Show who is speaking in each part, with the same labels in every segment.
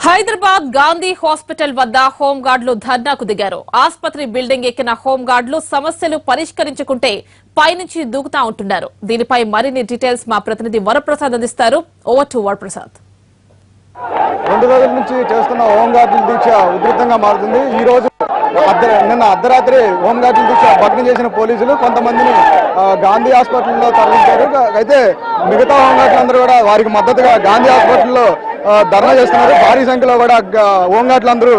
Speaker 1: Hyderabad Gandhi hospital వద్ద హోంగార్డులు ధర్నాకు దిగారు. ఆసుపత్రి బిల్డింగ్ ఎక్కిన హోంగార్డులు సమస్యలు పరిష్కరించుకుంటే పైనుంచి దూకుతా ఉంటున్నారు. దీనిపై మరిన్ని డీటెయిల్స్ మా ప్రతినిధి వరప్రసాద్ అందిస్తారు. Over to Varaprasad.
Speaker 2: 2 రోజుల నుంచి చేస్తున్న హోంగార్డుల దీక్ష ఉధృతంగా మారుతుంది. ఈ రోజు నిన్న అర్ధరాత్రి హోంగార్డుల దీక్ష భగ్నం చేసిన పోలీసులు కొంతమందిని గాంధీ హాస్పిటల్లో తరలించారు. అయితే మిగతా హోంగార్డులందరూ కూడా వారికి మద్దతుగా గాంధీ హాస్పిటల్లో ధర్నా చేస్తున్నారు. భారీ సంఖ్యలో కూడా హోంగార్డులందరూ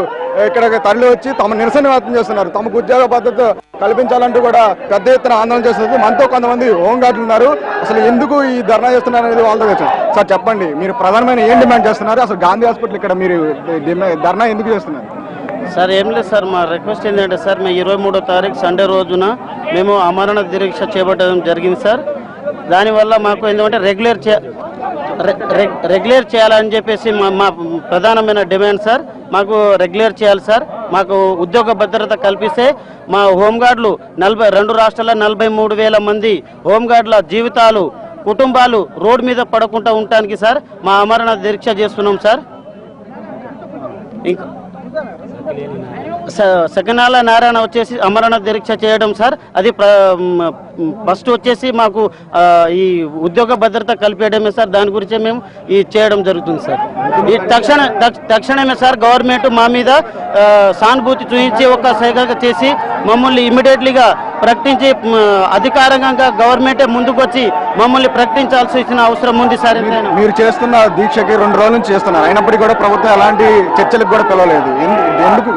Speaker 2: ఇక్కడికి తరలి వచ్చి తమ నిరసన వ్యక్తం చేస్తున్నారు. తమకు ఉద్యోగ భద్రత కల్పించాలంటూ కూడా పెద్ద ఎత్తున ఆందోళన చేస్తున్నారు. మనతో కొంతమంది హోంగార్డులు ఉన్నారు. అసలు ఎందుకు ఈ ధర్నా చేస్తున్నారు అనేది వాళ్ళతో వచ్చాం. సార్ చెప్పండి, మీరు ప్రధానమైన ఏం డిమాండ్ చేస్తున్నారు? అసలు గాంధీ హాస్పిటల్ ఇక్కడ మీరు ధర్నా ఎందుకు చేస్తున్నారు?
Speaker 3: సార్ ఏం లేదు సార్, మా రిక్వెస్ట్ ఏంటంటే సార్ మేము 23వ తారీఖు సండే రోజున మేము అమరణ దీక్ష చేపట్టడం జరిగింది సార్. దానివల్ల మాకు ఏంటంటే రెగ్యులర్ చేయాలని చెప్పేసి మా ప్రధానమైన డిమాండ్ సార్. మాకు రెగ్యులర్ చేయాలి సార్. మాకు ఉద్యోగ భద్రత కల్పిస్తే మా హోంగార్డులు 2 రాష్ట్రాల 43,000 మంది హోంగార్డుల జీవితాలు కుటుంబాలు రోడ్డు మీద పడకుండా ఉండటానికి సార్ మా అమరణ దీక్ష చేస్తున్నాం సార్. ఇంకా సకినాల నారాయణ వచ్చేసి అమరణ దీక్ష చేయడం సార్. అది ఫస్ట్ వచ్చేసి మాకు ఈ ఉద్యోగ భద్రత కల్పించడమే సార్. దాని గురించే మేము ఈ చేయడం జరుగుతుంది సార్. ఈ తక్షణమే సార్ గవర్నమెంట్ మా మీద సానుభూతి చూపించి ఒక సైగా చేసి మమ్మల్ని ఇమ్మీడియట్లీగా ప్రకటించి అధికారికంగా గవర్నమెంటే ముందుకు వచ్చి మమ్మల్ని ప్రకటించాల్సిన అవసరం ఉంది సార్.
Speaker 2: మీరు చేస్తున్న దీక్షకి 2 రోజుల నుంచి చేస్తున్నారు, అయినప్పటికీ కూడా ప్రభుత్వం ఎలాంటి చర్చలకు కూడా పిలవలేదు. ఎందుకు?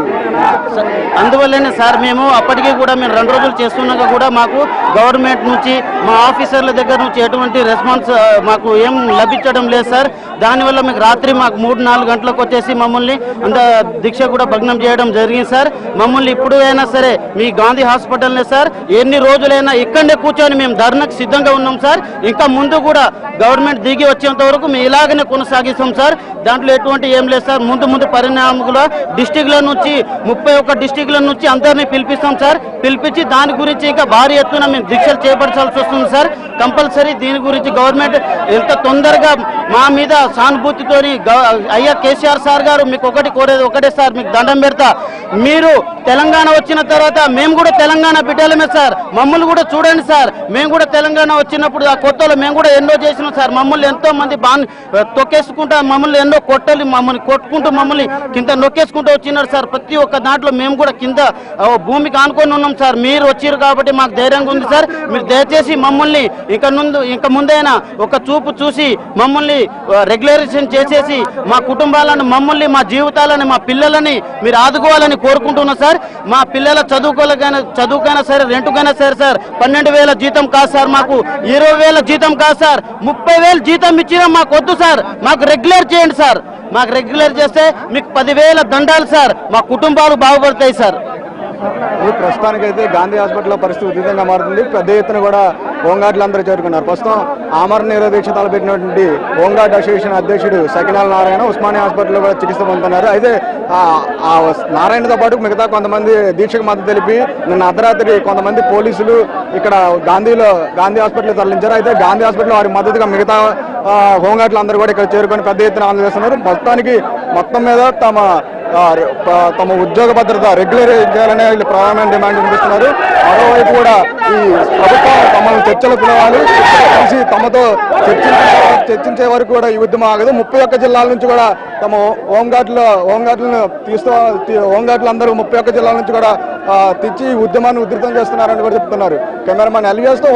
Speaker 3: అందువల్లనే సార్ మేము అప్పటికీ కూడా మేము 2 రోజులు చేస్తున్నాక కూడా మాకు గవర్నమెంట్ నుంచి మా ఆఫీసర్ల దగ్గర నుంచి ఎటువంటి రెస్పాన్స్ మాకు ఏం లభించడం లేదు సార్. దానివల్ల మీకు రాత్రి మాకు 3-4 గంటలకు వచ్చేసి మమ్మల్ని అంత దీక్ష కూడా భగ్నం చేయడం జరిగింది సార్. మమ్మల్ని ఇప్పుడు అయినా సరే మీ గాంధీ హాస్పిటల్నే సార్ ఎన్ని రోజులైనా ఇక్కడనే కూర్చొని మేము ధర్నాకు సిద్ధంగా ఉన్నాం సార్. ఇంకా ముందు కూడా గవర్నమెంట్ దిగి వచ్చేంత వరకు మేము ఇలాగనే కొనసాగిస్తాం సార్. దాంట్లో ఎటువంటి ఏం లేదు సార్. ముందు పరిణామాలు డిస్టిక్ల నుంచి 31 డిస్టిక్ల నుంచి అందరినీ పిలిపిస్తాం సార్. పిలిపించి దాని గురించి ఇంకా భారీ ఎత్తున మేము దీక్షలు చేపట్టాల్సి వస్తుంది సార్. కంపల్సరీ దీని గురించి గవర్నమెంట్ ఎంత తొందరగా మా మీద సానుభూతితోని అయ్యా కేసీఆర్ సార్ గారు మీకు కోరేది ఒకటే సార్, మీకు దండం పెడతా. మీరు తెలంగాణ వచ్చిన తర్వాత మేము కూడా తెలంగాణ బిడ్డలమే సార్. మమ్మల్ని కూడా చూడండి సార్. మేము కూడా తెలంగాణ వచ్చినప్పుడు ఆ కొత్తలో మేము కూడా ఎన్నో చేసినాం సార్. మమ్మల్ని ఎంతో మంది తొక్కేసుకుంటా మమ్మల్ని ఎన్నో మమ్మల్ని కొట్టుకుంటూ మమ్మల్ని కింద నొక్కేసుకుంటూ వచ్చినారు సార్. ప్రతి ఒక్క దాంట్లో మేము కూడా కింద భూమికి ఆనుకొని ఉన్నాం సార్. మీరు వచ్చారు కాబట్టి మాకు ధైర్యంగా ఉంది సార్. మీరు దయచేసి మమ్మల్ని ఇంకా ముందైనా ఒక చూపు చూసి మమ్మల్ని రెగ్యులరైజేషన్ చేసేసి మా కుటుంబాలను మమ్మల్ని మా జీవితాలని మా పిల్లలని మీరు ఆదుకోవాలని కోరుకుంటున్నా సార్. మా పిల్లల చదువుకైనా సరే రెంటుకైనా సరే సార్ 12,000 జీతం కాదు సార్, మాకు 20,000 జీతం కాదు సార్, 30,000 జీతం ఇచ్చినా మాకు వద్దు సార్. మాకు రెగ్యులర్ చేయండి సార్. మాకు రెగ్యులర్ చేస్తే మీకు 10,000 దండాలు సార్. మా కుటుంబాలు బాగుపడతాయి సార్.
Speaker 2: ప్రస్తుతానికైతే గాంధీ హాస్పిటల్లో పరిస్థితి ఉధృతంగా మారుతుంది. పెద్ద ఎత్తున కూడా హోంగార్డులు అందరూ చేరుకున్నారు. ప్రస్తుతం ఆమరణ నిరోధీక్ష తలపెట్టినటువంటి హోంగార్డ్ అసోసియేషన్ అధ్యక్షుడు సకినాల నారాయణ ఉస్మానియా హాస్పిటల్లో కూడా చికిత్స పొందుతున్నారు. అయితే ఆ నారాయణతో పాటు మిగతా కొంతమంది దీక్షకు మద్దతు తెలిపి నిన్న అర్ధరాత్రి కొంతమంది పోలీసులు ఇక్కడ గాంధీ హాస్పిటల్ తరలించారు. అయితే గాంధీ హాస్పిటల్లో వారి మద్దతుగా మిగతా హోంగార్డులు అందరూ కూడా ఇక్కడ చేరుకొని పెద్ద ఎత్తున ఆందోళన చేస్తున్నారు. మొత్తం మీద తమ ఉద్యోగ భద్రత రెగ్యులర్ చేయాలనే ప్రధానమైన డిమాండ్ వినిపిస్తున్నారు. మరోవైపు కూడా ఈ ప్రభుత్వం తమను చర్చలు పిలవాలి, కలిసి తమతో చర్చించే వరకు కూడా ఈ ఉద్యమం ఆగదు. 31 జిల్లాల నుంచి కూడా తమ హోంగార్డులను హోంగార్డులు అందరూ 31 జిల్లాల నుంచి కూడా తెచ్చి ఉద్యమాన్ని ఉధృతం చేస్తున్నారని కూడా చెప్తున్నారు. కెమెరామెన్ ఎల్విఎస్ తో